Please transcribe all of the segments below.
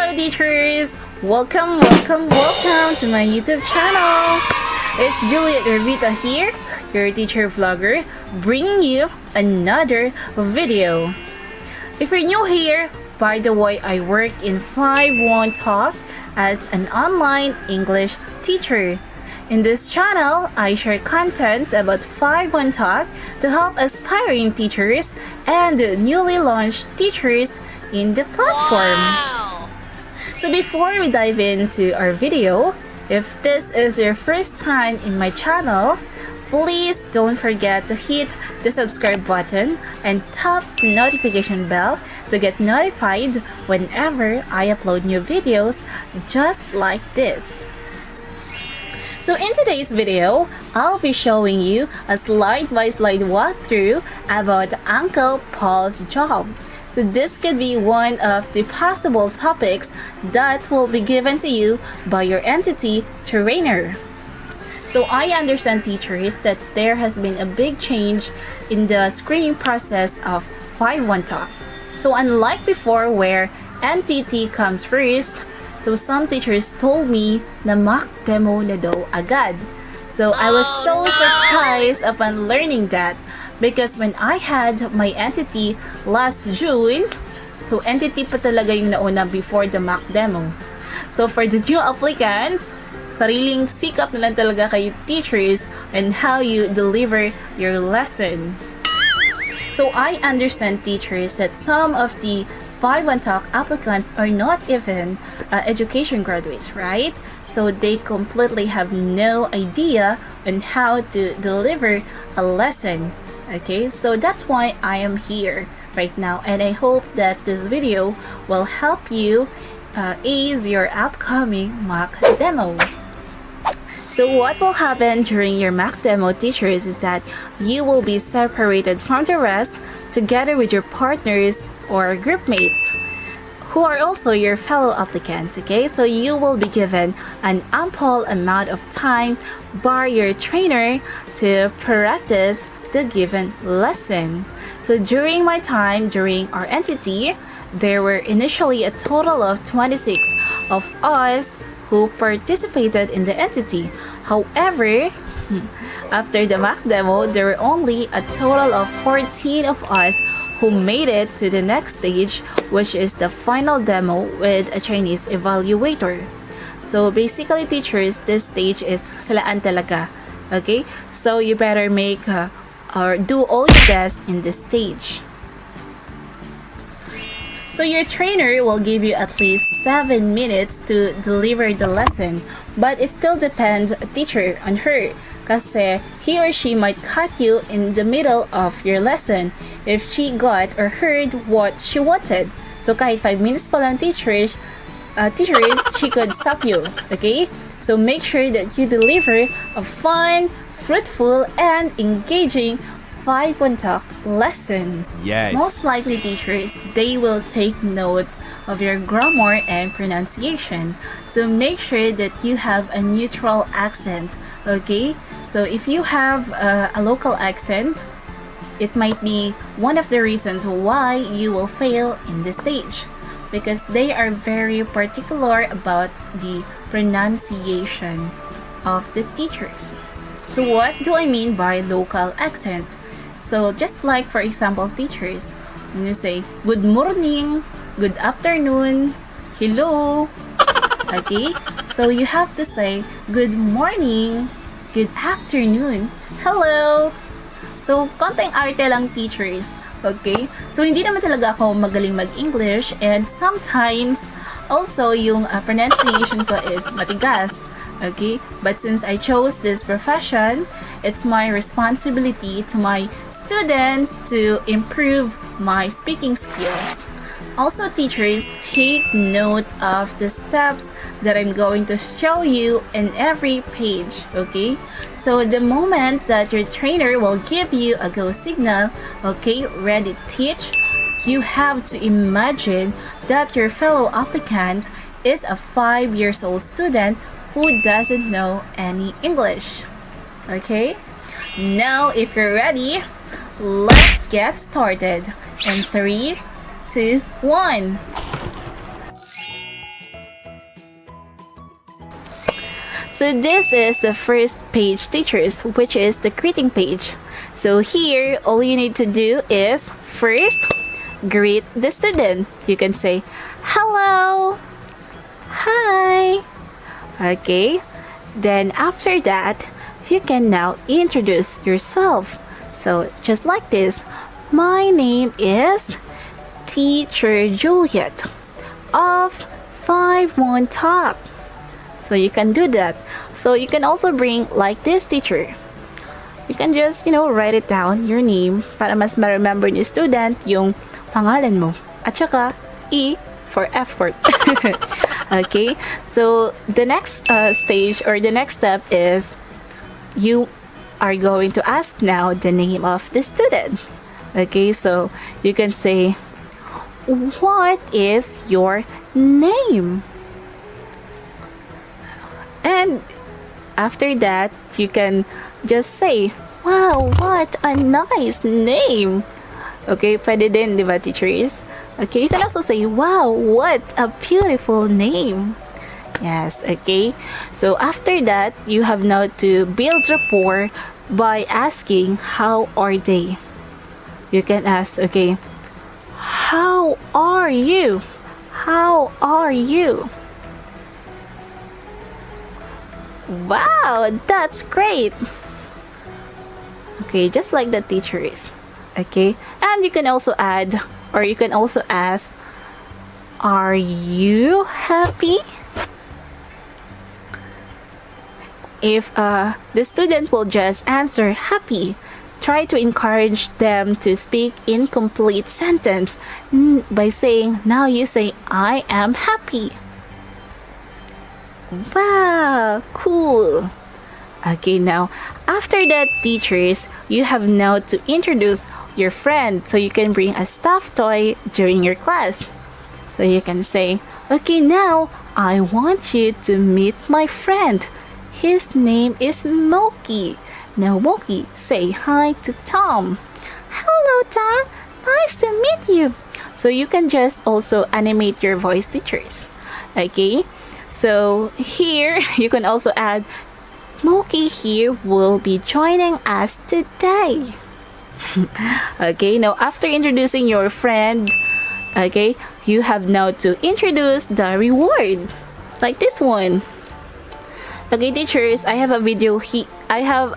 Hello teachers! Welcome to my YouTube channel! It's Juliet Revita here, your teacher vlogger, bringing you another video. If you're new here, by the way, I work in 5-1 Talk as an online English teacher. In this channel, I share content about 5-1 Talk to help aspiring teachers and newly launched teachers in the platform. Wow. So before we dive into our video, if this is your first time in my channel, please don't forget to hit the subscribe button and tap the notification bell to get notified whenever I upload new videos just like this. So in today's video, I'll be showing you a slide-by-slide walkthrough about Uncle Paul's job. So this could be one of the possible topics that will be given to you by your entity trainer. So I understand, teachers, that there has been a big change in the screening process of 5-1 Talk. So unlike before where NTT comes first, so some teachers told me na mock demo na daw agad. So I was so surprised upon learning that, because when I had my entity last June, so entity pa talaga yung nauna before the mock demo. So for the new applicants, sariling sikap na lang talaga kayo teachers and how you deliver your lesson. So I understand, teachers, that some of the 5-1 Talk applicants are not even education graduates, right? So they completely have no idea on how to deliver a lesson. Okay, so that's why I am here right now, and I hope that this video will help you ease your upcoming mock demo. So what will happen during your mock demo, teachers, is that you will be separated from the rest together with your partners or group mates who are also your fellow applicants. Okay, so you will be given an ample amount of time by your trainer to practice the given lesson. So during my time during our entity, there were initially a total of 26 of us who participated in the entity. However, after the mock demo, there were only a total of 14 of us who made it to the next stage, which is the final demo with a Chinese evaluator. So basically, teachers, this stage is salaan talaga. Okay, so you better make or do all your best in this stage. So your trainer will give you at least 7 minutes to deliver the lesson, but it still depends, teacher, on her. Kasi he or she might cut you in the middle of your lesson if she got or heard what she wanted. So kahit 5 minutes pa lang, teachers, she could stop you. Okay? So make sure that you deliver a fun, fruitful, and engaging 5-1 Talk lesson. Yes. Most likely, teachers, they will take note of your grammar and pronunciation. So make sure that you have a neutral accent. Okay? So if you have a local accent, it might be one of the reasons why you will fail in this stage, because they are very particular about the pronunciation of the teachers. So what do I mean by local accent? So just like, for example, teachers, when you say good morning, good afternoon, hello, okay, so you have to say good morning, good afternoon, hello. So konting arte lang, teachers. Okay, so hindi naman talaga ako magaling mag-English, and sometimes also yung pronunciation ko is matigas. Okay, but since I chose this profession, it's my responsibility to my students to improve my speaking skills. Also, teachers, take note of the steps that I'm going to show you in every page. Okay, so the moment that your trainer will give you a go signal, okay, ready to teach, you have to imagine that your fellow applicant is a 5-year-old student who doesn't know any English. Okay? Now, if you're ready, let's get started. In 3, 2, 1. So this is the first page, teachers, which is the greeting page. So here, all you need to do is first greet the student. You can say hello, hi. Okay, then after that, you can now introduce yourself. So just like this, my name is Teacher Juliet of 5-1 Top. So you can do that. So you can also bring like this, teacher. You can just, write it down, your name, para mas ma-remember ni student yung pangalan mo. At saka, E for effort. Okay, so the next stage or the next step is you are going to ask now the name of the student. Okay, so you can say, what is your name? And after that, you can just say, wow, what a nice name. Okay, pwede din, di ba, teachers? Okay, you can also say, wow, what a beautiful name. Yes, okay. So after that, you have now to build rapport by asking, how are they? You can ask, okay, how are you? How are you? Wow, that's great. Okay, just like the teacher is. Okay, and you can also add, or you can also ask, are you happy? If the student will just answer happy, try to encourage them to speak in complete sentence by saying, now you say, I am happy. Wow, cool. Okay, now after that, teachers, you have now to introduce your friend, so you can bring a stuffed toy during your class. So you can say, okay, now I want you to meet my friend. His name is Moki. Now Moki, say hi to Tom. Hello, Tom. Nice to meet you. So you can just also animate your voice, teachers. Okay, so here you can also add, Moki here will be joining us today. Okay, now after introducing your friend, okay, you have now to introduce the reward, like this one. Okay, teachers, I have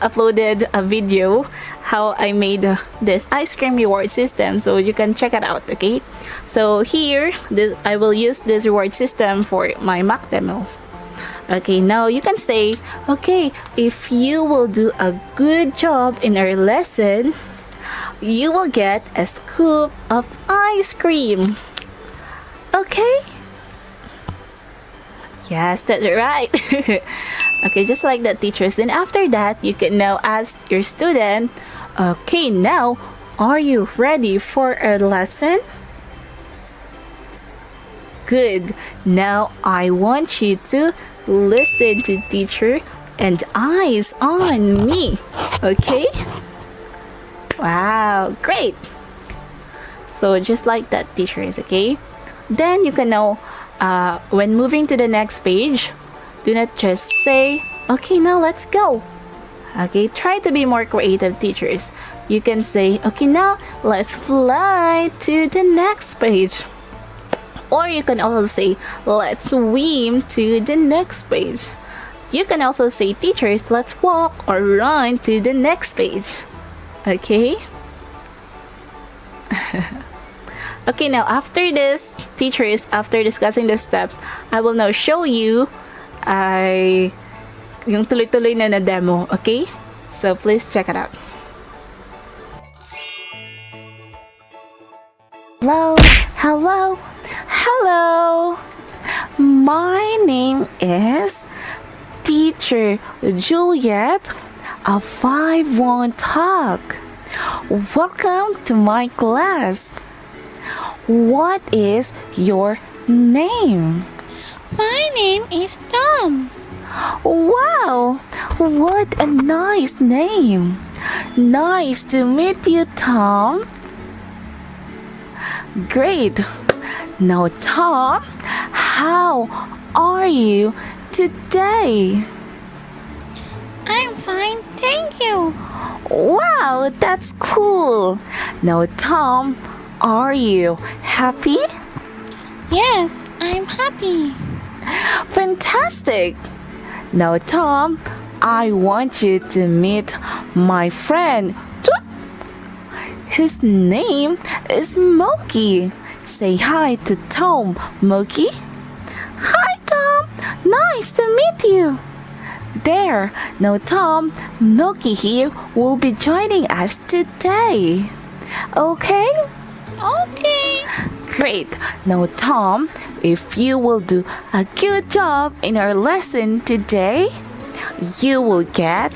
uploaded a video how I made this ice cream reward system, so you can check it out. Okay, so here I will use this reward system for my mock demo. Okay, now you can say, okay, if you will do a good job in our lesson, you will get a scoop of ice cream. Okay? Yes, that's right. Okay, just like that, teachers. Then after that, you can now ask your student, okay, now, are you ready for our lesson? Good. Now, I want you to listen to teacher and eyes on me. Okay? Wow, great. So just like that, teachers, okay? Then you can now, when moving to the next page, do not just say, okay, now let's go. Okay, try to be more creative, teachers. You can say, okay, now let's fly to the next page. Or you can also say, let's swim to the next page. You can also say, teachers, let's walk or run to the next page. Okay? Okay, now after this, teachers, after discussing the steps, I will now show you yung tuloy-tuloy na demo. Okay? So please check it out. Hello, hello, hello. My name is Teacher Juliet of 5-1 Talk. Welcome to my class. What is your name? My name is Tom. Wow, what a nice name. Nice to meet you, Tom. Great. Now, Tom, how are you today? fine, thank you. Wow, that's cool. Now, Tom, are you happy? Yes, I'm happy. Fantastic. Now, Tom, I want you to meet my friend. Toot. His name is Moki. Say hi to Tom, Moki. Hi, Tom. Nice to meet you. There. Now, Tom, Moki here will be joining us today. Okay? Okay. Great. Now, Tom, if you will do a good job in our lesson today, you will get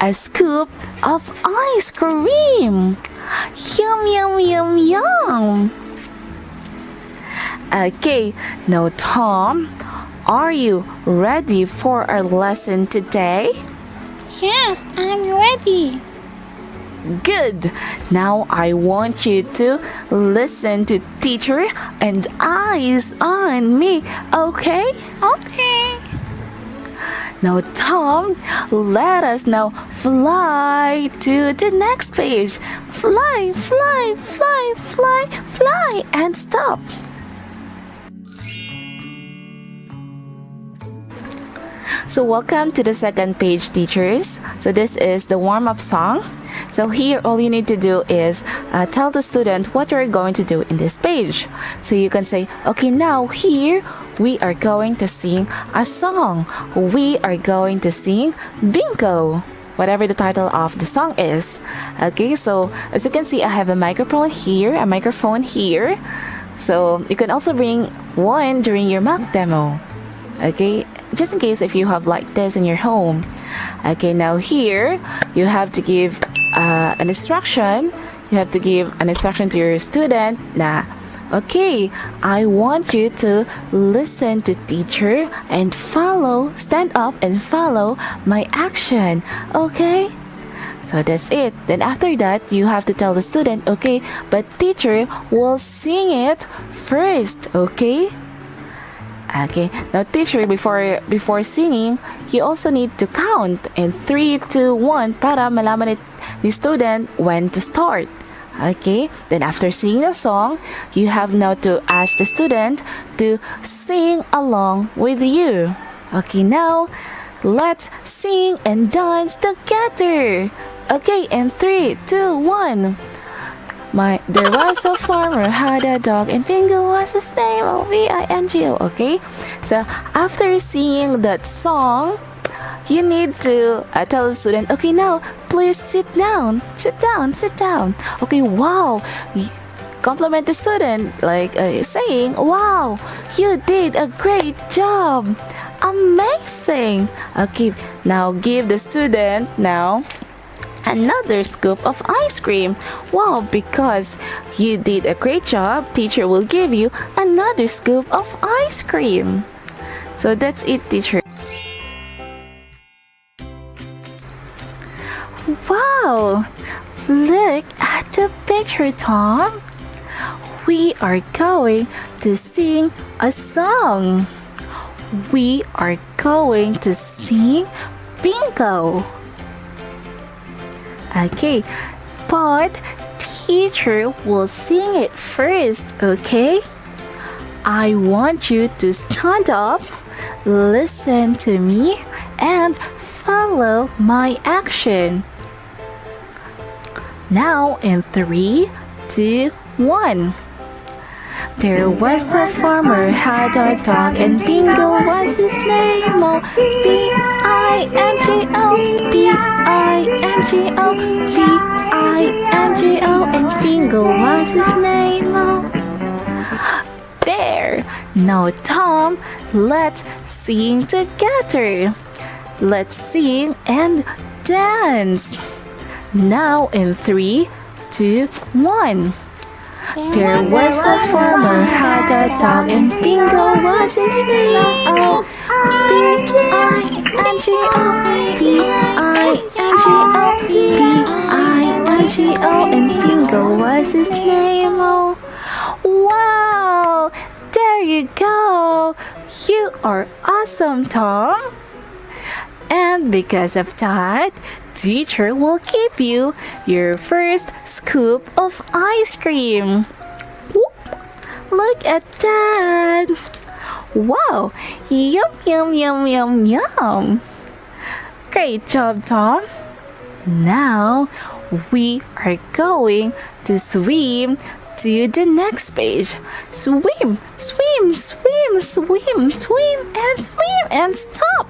a scoop of ice cream. Yum, yum, yum, yum. Okay, now, Tom, are you ready for our lesson today? Yes, I'm ready. Good. Now I want you to listen to teacher and eyes on me, okay? Okay. Now, Tom, let us now fly to the next page. Fly, fly, fly, fly, fly, and stop. So welcome to the second page, teachers. So this is the warm-up song. So here all you need to do is tell the student what you're going to do in this page. So you can say, okay, now here we are going to sing a song. We are going to sing Bingo, whatever the title of the song is. Okay, so as you can see, I have a microphone here. So you can also bring one during your mock demo. Okay, just in case if you have like this in your home. Okay, now here you have to give an instruction. You have to give an instruction to your student. Okay, I want you to listen to teacher and stand up and follow my action. Okay? So that's it. Then after that, you have to tell the student, okay, but teacher will sing it first, okay? Okay, now teacher, before singing, you also need to count in 3, 2, 1 para malaman ni student when to start. Okay, then after singing the song, you have now to ask the student to sing along with you. Okay, now let's sing and dance together. Okay, in 3, 2, 1. There was a farmer had a dog and Bingo was his name. Bingo. Okay, so after singing that song, you need to tell the student, okay, now please sit down. Okay, wow, compliment the student like saying, wow, you did a great job, amazing. Okay, now give the student now another scoop of ice cream. Wow, because you did a great job, teacher will give you another scoop of ice cream. So that's it, teacher. Wow, look at the picture, Tom. We are going to sing a song. We are going to sing Bingo. Okay, but teacher will sing it first, okay? I want you to stand up, listen to me, and follow my action. Now in 3, 2, 1. There was a farmer had a dog and Bingo was his name. Oh, B-I-N-G-O, B-I-N-G-O, B-I-N-G-O, and Bingo was his name. Oh, there. Now, Tom, let's sing together. Let's sing and dance. Now in 3, 2, 1. There was a farmer had a dog and Bingo was his name. Oh, B-I-N-G-O, B-I-N-G-O, B-I-N-G-O, and Bingo was his name. Oh, wow! There you go! You are awesome, Tom! And because of that, teacher will give you your first scoop of ice cream. Whoop. Look at that! Wow! Yum, yum, yum, yum, yum! Great job, Tom! Now, we are going to swim to the next page. Swim, swim, swim, swim, swim, and stop!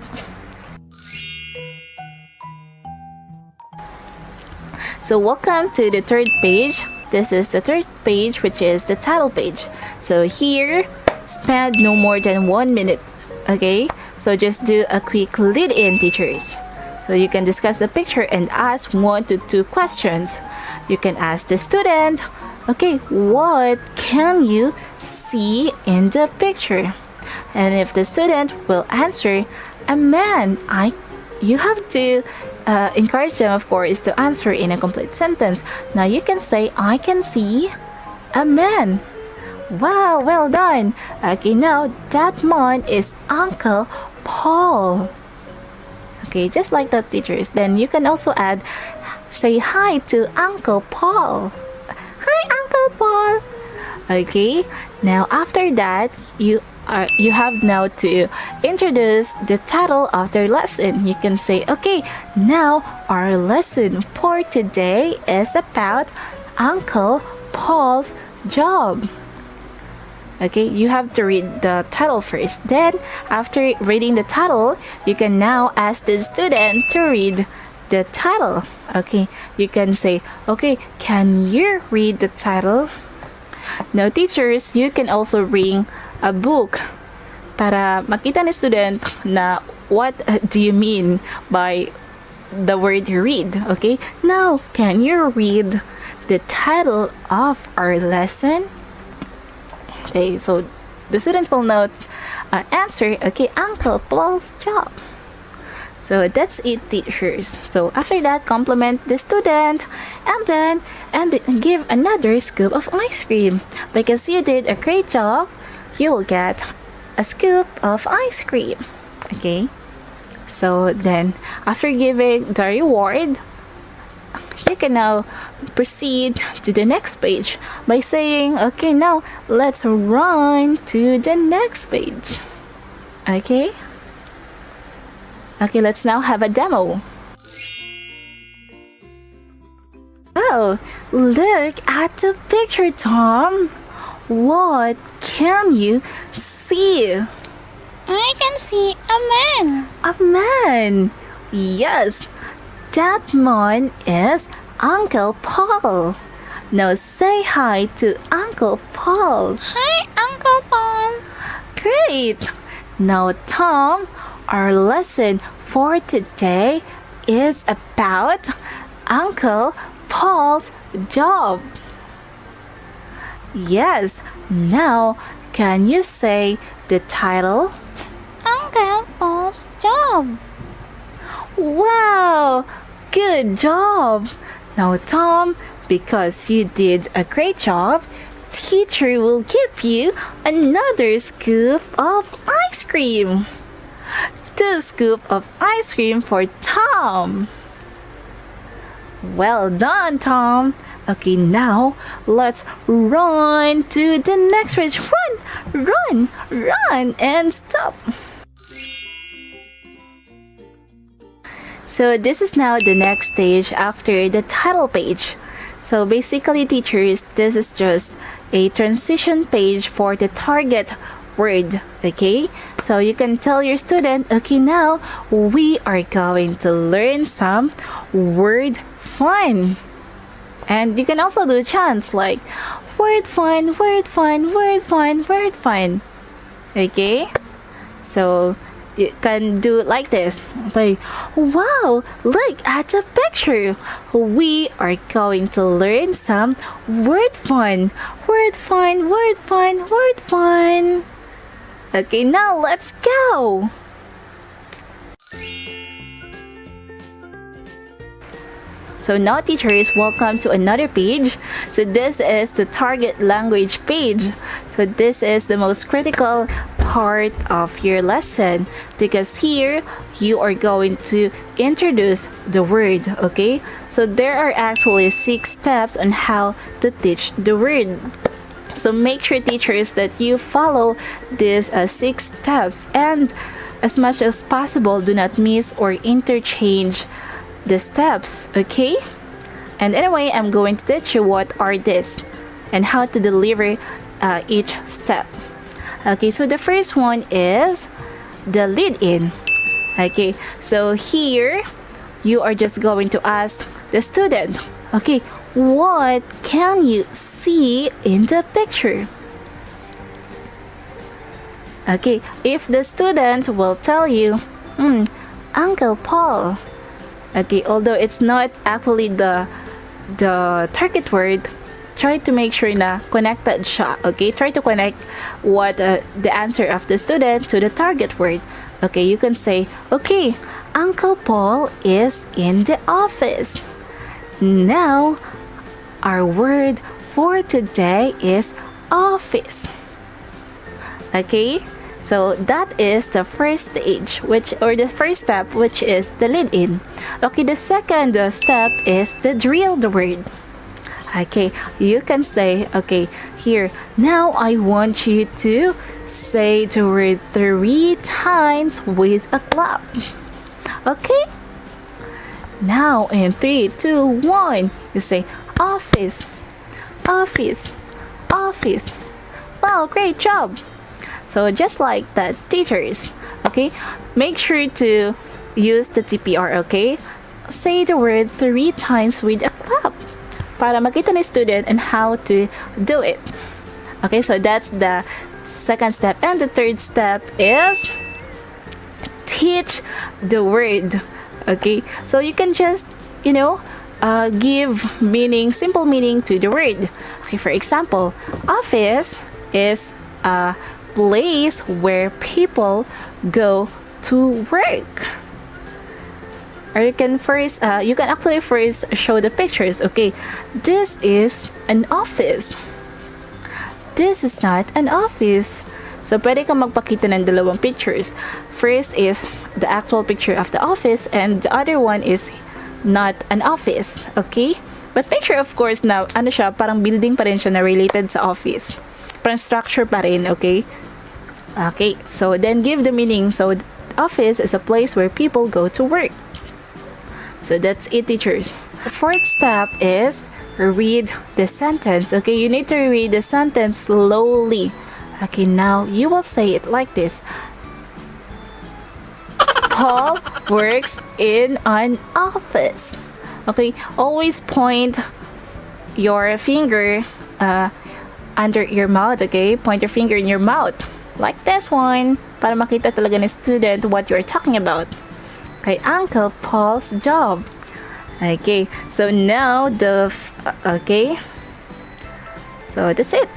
So welcome to the third page. This is the third page, which is the title page. So here, spend no more than 1 minute. Okay? So just do a quick lead-in, teachers. So you can discuss the picture and ask 1 to 2 questions. You can ask the student, okay, what can you see in the picture? And if the student will answer, a man, you have to encourage them, of course, to answer in a complete sentence. Now you can say, I can see a man. Wow, well done. Okay, now that man is Uncle Paul. Okay, just like the teachers. Then you can also add, say hi to Uncle Paul. Hi, Uncle Paul. Okay, now after that, you have now to introduce the title of their lesson. You can say, okay, now our lesson for today is about Uncle Paul's job. Okay, you have to read the title first. Then, after reading the title, you can now ask the student to read the title. Okay, you can say, okay, can you read the title? Now, teachers, you can also bring a book para makita ni student na what do you mean by the word read. Okay, now, can you read the title of our lesson? Okay, so the student will not answer, okay, Uncle Paul's job. So that's it, teachers. So after that, compliment the student and give another scoop of ice cream. Because you did a great job, you will get a scoop of ice cream. Okay? So then, after giving the reward, you can now proceed to the next page by saying, okay, now let's run to the next page. Okay? Okay, let's now have a demo. Oh, look at the picture, Tom. What can you see? I can see a man. A man. Yes, that man is Uncle Paul. Now say hi to Uncle Paul. Hi, Uncle Paul. Great. Now, Tom, our lesson for today is about Uncle Paul's job. Yes. Now, can you say the title? Uncle Paul's job. Wow! Good job! Now, Tom, because you did a great job, teacher will give you another scoop of ice cream. 2 scoops of ice cream for Tom. Well done, Tom. Okay, now let's run to the next page. Run, and stop. So this is now the next stage after the title page. So basically, teachers, this is just a transition page for the target word. Okay, so you can tell your student, okay, now we are going to learn some word fun. And you can also do chants like word fun, word fun, word fun, word fun. Okay, so you can do it like this, like, wow, look at the picture. We are going to learn some word fun, word fun, word fun, word fun. Okay, now let's go. So now, teachers, welcome to another page. So this is the target language page. So this is the most critical part of your lesson, because here you are going to introduce the word, okay? So there are actually 6 steps on how to teach the word. So make sure, teachers, that you follow these 6 steps, and as much as possible, do not miss or interchange the steps, okay? And anyway, I'm going to teach you what are these and how to deliver each step. Okay, so the first one is the lead-in. Okay, so here you are just going to ask the student, okay, what can you see in the picture? Okay, if the student will tell you, Uncle Paul. Okay, although it's not actually the target word, try to make sure na connected siya. Okay, try to connect what the answer of the student to the target word. Okay, you can say, okay, Uncle Paul is in the office. Now, our word for today is office. Okay, so that is the first stage, the first step, which is the lead-in. Okay, the second step is the drill the word. Okay, you can say, okay, here, now I want you to say the word 3 times with a clap. Okay? Now, in 3, 2, 1, you say, office, office, office. Wow, great job. So just like that, teachers, okay, make sure to use the TPR, okay? Say the word 3 times with a clap para makita ni student and how to do it. Okay, so that's the second step. And the third step is teach the word. Okay, so you can just, give meaning, simple meaning to the word. Okay, for example, office is a place where people go to work. Or you can actually first show the pictures. Okay, this is an office. This is not an office. So pwede kang magpakita ng dalawang pictures. First is the actual picture of the office, and the other one is not an office. Okay, but make sure, of course, na parang building pa rin siya na related sa office. Parang structure pa rin, okay? Okay, so then give the meaning. So office is a place where people go to work. So that's it, teachers. The fourth step is read the sentence. Okay, you need to read the sentence slowly. Okay, now you will say it like this. Paul works in an office. Okay, always point your finger under your mouth, okay? Point your finger in your mouth. Like this one, para makita talaga ng student what you're talking about. Okay, Uncle Paul's job. Okay, so now okay. So that's it.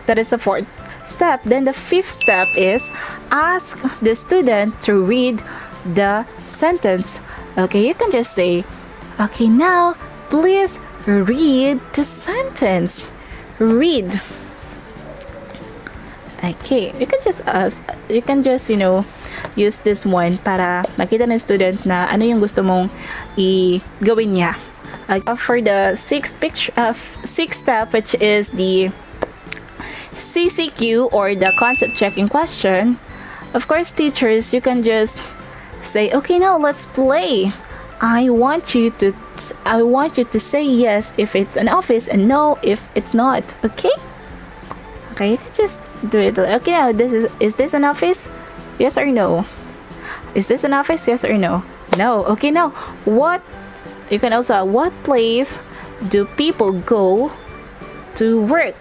That is the fourth step. Then the fifth step is ask the student to read the sentence. Okay, you can just say, okay, now please read the sentence. Read. Okay, you can just use this one para makita ng student na ano yung gusto mong gawin niya. For the sixth step, which is the CCQ or the concept checking question, of course, teachers, you can just say, okay, now let's play. I want you to say yes if it's an office and no if it's not. Okay? Okay, you can just do it. Okay, now is this an office? Yes or no? Is this an office? Yes or no? No. Okay, now what place do people go to work?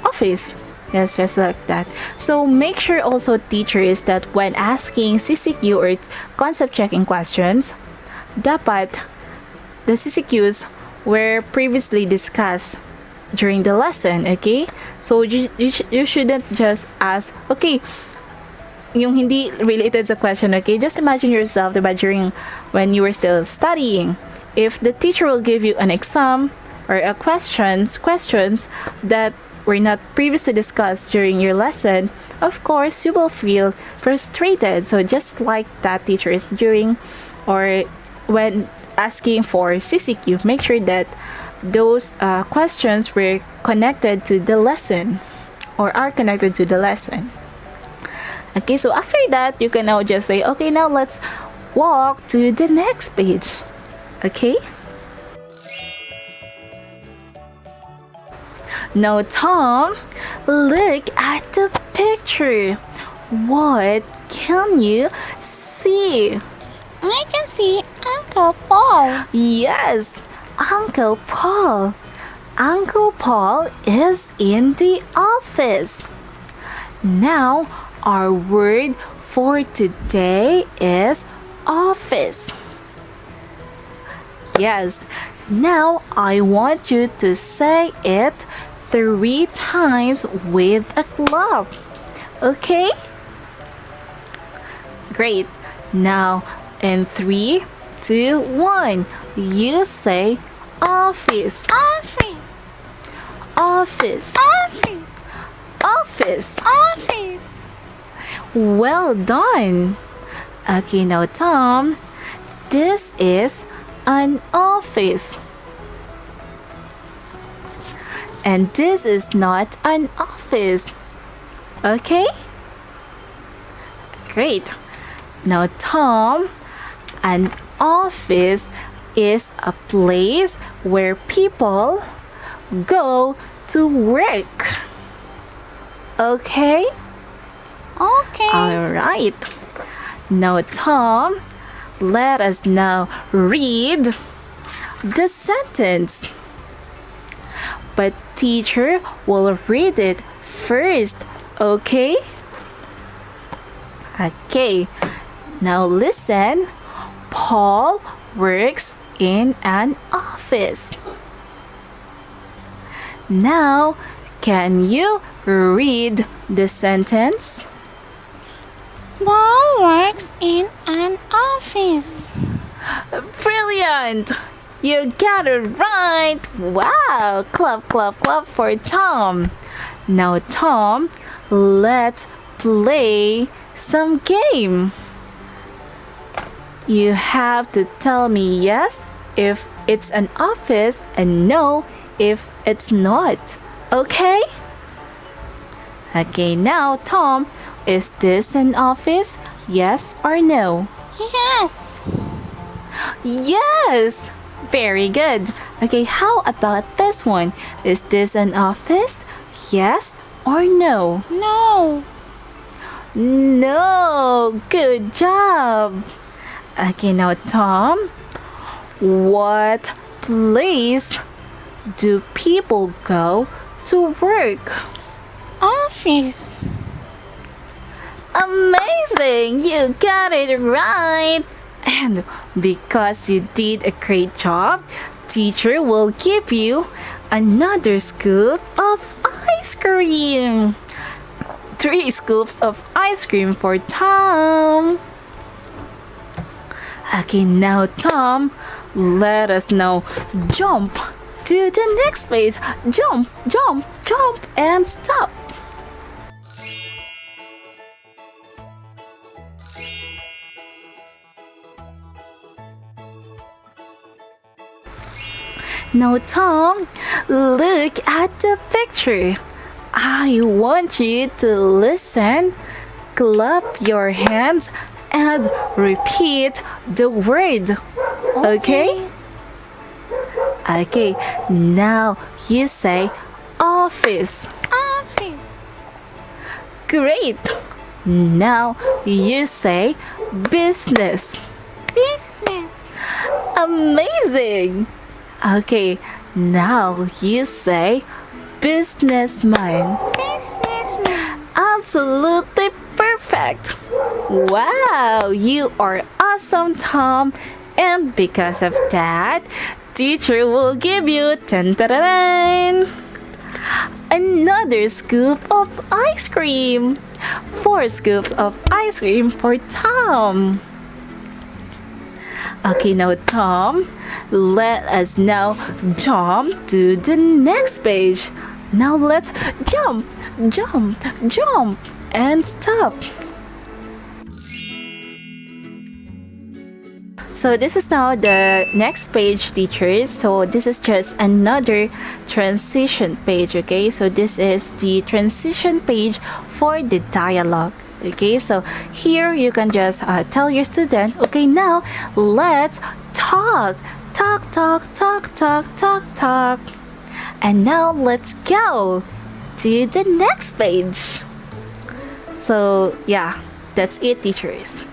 Office. Yes, just like that. So make sure also, teachers, that when asking CCQ or concept checking questions, dapat the CCQs were previously discussed during the lesson, okay? So you shouldn't just ask, okay, yung hindi related sa question, okay? Just imagine yourself, diba, during when you were still studying. If the teacher will give you an exam or a questions that were not previously discussed during your lesson, of course you will feel frustrated. So just like that teacher is during or when asking for CCQ, make sure that those questions were connected to the lesson or are connected to the lesson. Okay, so after that, you can now just say, okay, now let's walk to the next page. Okay? Now, Tom, look at the picture. What can you see? I can see Uncle Paul. Yes, Uncle Paul. Uncle Paul is in the office. Now, our word for today is office. Yes, now I want you to say it 3 times with a clap. Okay? Great. Now, in 3, 2, 1, you say office. Office. Office. Office. Office. Office. Well done. Okay, now Tom, this is an office. And this is not an office. Okay? Great. Now Tom, an office is a place where people go to work. Okay? Okay. Alright. Now Tom, let us now read the sentence. But teacher will read it first, okay? Okay. Now listen. Paul works in an office. Now, can you read the sentence? Paul works in an office. Brilliant! You got it right! Wow! Clap, clap, clap for Tom. Now, Tom, let's play some game. You have to tell me yes if it's an office and no if it's not. Okay? Okay, now, Tom, is this an office? Yes or no? Yes. Yes! Very good. Okay, how about this one? Is this an office? Yes or no? No. No! Good job! Okay, now Tom, what place do people go to work? Office. Amazing! You got it right! And because you did a great job, teacher will give you another scoop of ice cream. 3 scoops of ice cream for Tom. Okay, now Tom, let us now jump to the next page. Jump, jump, jump, and stop. Now, Tom, look at the picture. I want you to listen, clap your hands, and repeat the word. Okay? Okay, now you say office. Office. Great. Now you say business. Business. Amazing. Okay, now you say businessman. Businessman. Absolutely perfect. Wow, you are awesome, Tom. And because of that, teacher will give you another scoop of ice cream. 4 scoops of ice cream for Tom. Okay, now Tom, let us now jump to the next page. Now let's jump, jump, jump, and stop. So this is now the next page, teachers. So this is just another transition page, okay? So this is the transition page for the dialogue, okay? So here you can just tell your student, okay, now let's talk, talk, talk, talk, talk, talk, talk. And now let's go to the next page. So yeah, that's it, teachers.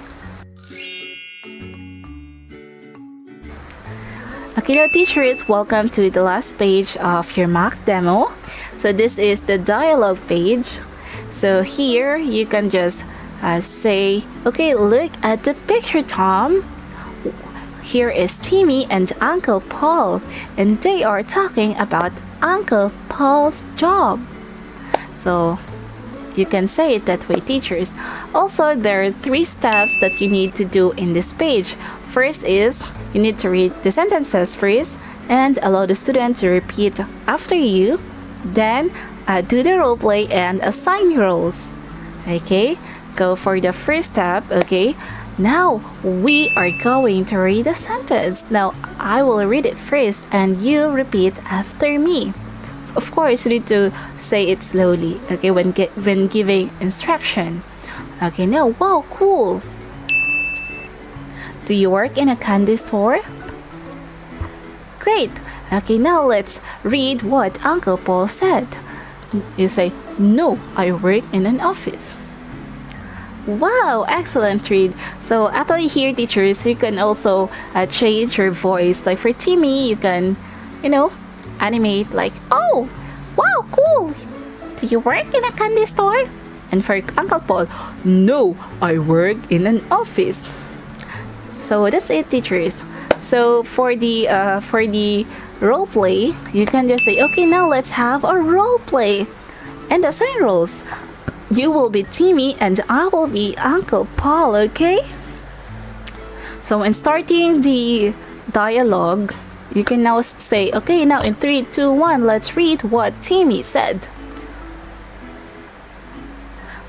Okay, now teachers, welcome to the last page of your mock demo. So this is the dialogue page. So here you can just say, okay, look at the picture, Tom. Here is Timmy and Uncle Paul, and they are talking about Uncle Paul's job. So you can say it that way, teachers. Also, there are 3 steps that you need to do in this page. First is you need to read the sentences first and allow the student to repeat after you. Then do the role play and assign roles. Okay, so for the first step, okay, now we are going to read a sentence. Now I will read it first and you repeat after me. So of course, you need to say it slowly, okay, when giving instruction. Okay, now, wow, cool. Do you work in a candy store? Great. Okay, now let's read what Uncle Paul said. You say, no, I work in an office. Wow, excellent read. So actually here, teachers, you can also change your voice. Like for Timmy, you can, animate like, oh, wow, cool. Do you work in a candy store? And for Uncle Paul, no, I work in an office. So that's it, teachers. So for the role play, you can just say, okay, now let's have a role play and assign roles. You will be Timmy and I will be Uncle Paul, okay? So when starting the dialogue, you can now say, okay, now in 3, 2, 1, let's read what Timmy said.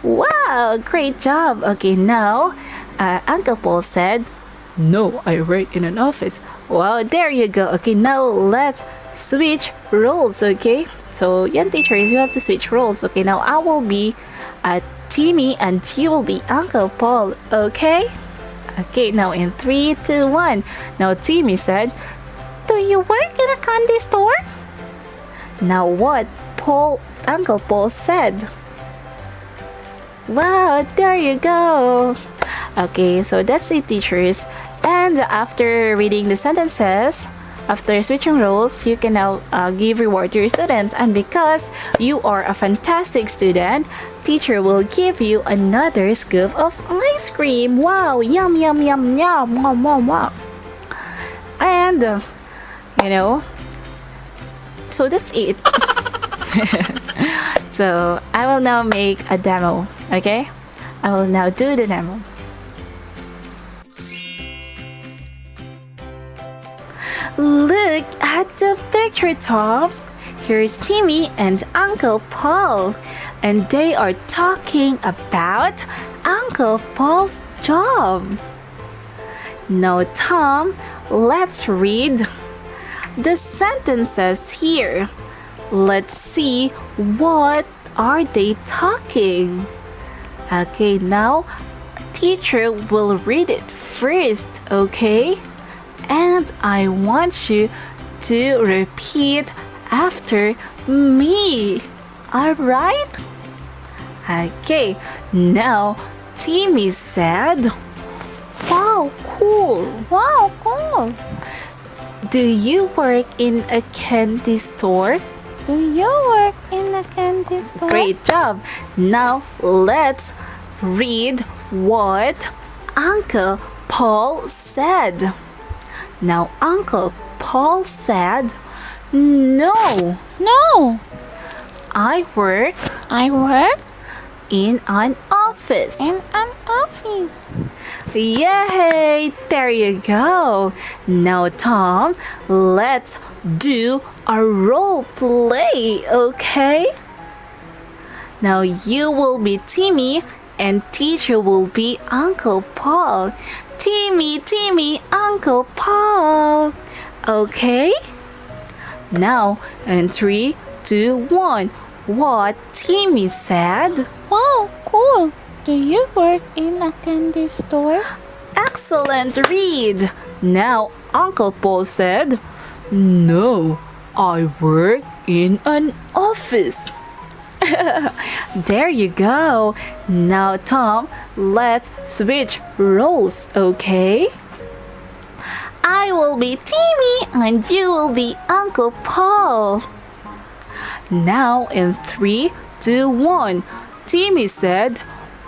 Wow, great job. Okay, now Uncle Paul said, no, I work in an office. Wow, there you go. Okay, now let's switch roles, okay? So, yan, teachers, you have to switch roles. Okay, now I will be Timmy and you will be Uncle Paul, okay? Okay, now in 3, 2, 1. Now Timmy said, do you work in a candy store? Now what Uncle Paul said. Wow, there you go. Okay, so that's it, teachers. And after reading the sentences, after switching roles, you can now give reward to your student. And because you are a fantastic student, teacher will give you another scoop of ice cream. Wow, yum, yum, yum, yum, wow, wow, wow. And, so that's it. So I will now make a demo, okay? I will now do the demo. Look at the picture, Tom. Here's Timmy and Uncle Paul, and they are talking about Uncle Paul's job. Now, Tom, let's read the sentences here. Let's see what are they talking. Okay, now teacher will read it first, okay? And I want you to repeat after me. Alright? Okay, now Timmy said, wow, cool. Wow, cool. Do you work in a candy store? Do you work in a candy store? Great job. Now let's read what Uncle Paul said. Now Uncle Paul said, no, I work in an office. In an office. Yay! There you go. Now Tom, let's do a role play, okay? Now you will be Timmy and teacher will be Uncle Paul. Timmy, Timmy, Uncle Paul. Okay? Now, in 3, 2, 1, what Timmy said? Wow, cool. Do you work in a candy store? Excellent read. Now, Uncle Paul said, no, I work in an office. There you go. Now, Tom, let's switch roles, okay? I will be Timmy and you will be Uncle Paul. Now, in 3, 2, 1, Timmy said,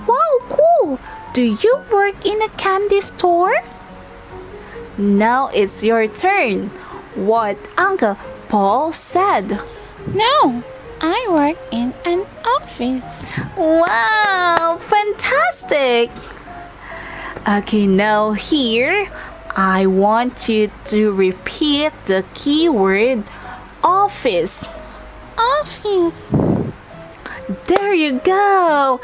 wow, cool. Do you work in a candy store? Now it's your turn. What Uncle Paul said? No, I work in an office. Wow, fantastic! Okay, now here, I want you to repeat the keyword office. Office. There you go!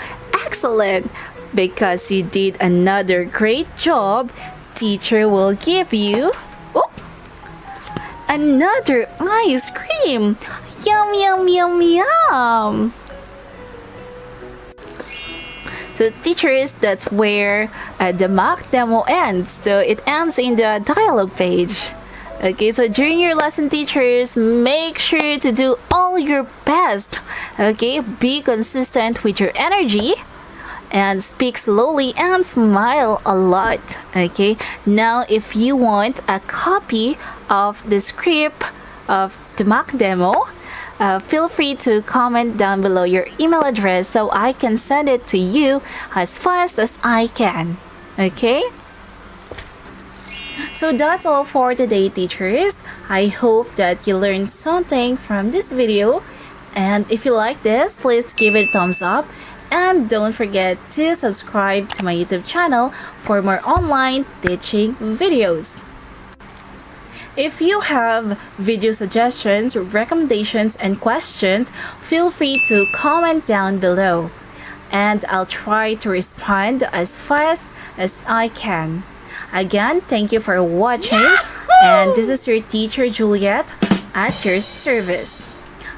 Excellent! Because you did another great job, teacher will give you another ice cream. Yum, yum, yum, yum. So teachers, that's where the mock demo ends. So it ends in the dialogue page. Okay, so during your lesson, teachers, make sure to do all your best. Okay, be consistent with your energy and speak slowly and smile a lot. Okay, now if you want a copy of the script of the mock demo, feel free to comment down below your email address so I can send it to you as fast as I can. Okay? So that's all for today, teachers. I hope that you learned something from this video. And if you like this, please give it a thumbs up. And don't forget to subscribe to my YouTube channel for more online teaching videos. If you have video suggestions, recommendations, and questions, feel free to comment down below. And I'll try to respond as fast as I can. Again, thank you for watching. And this is your teacher Juliet at your service.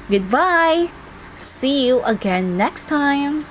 Goodbye. See you again next time.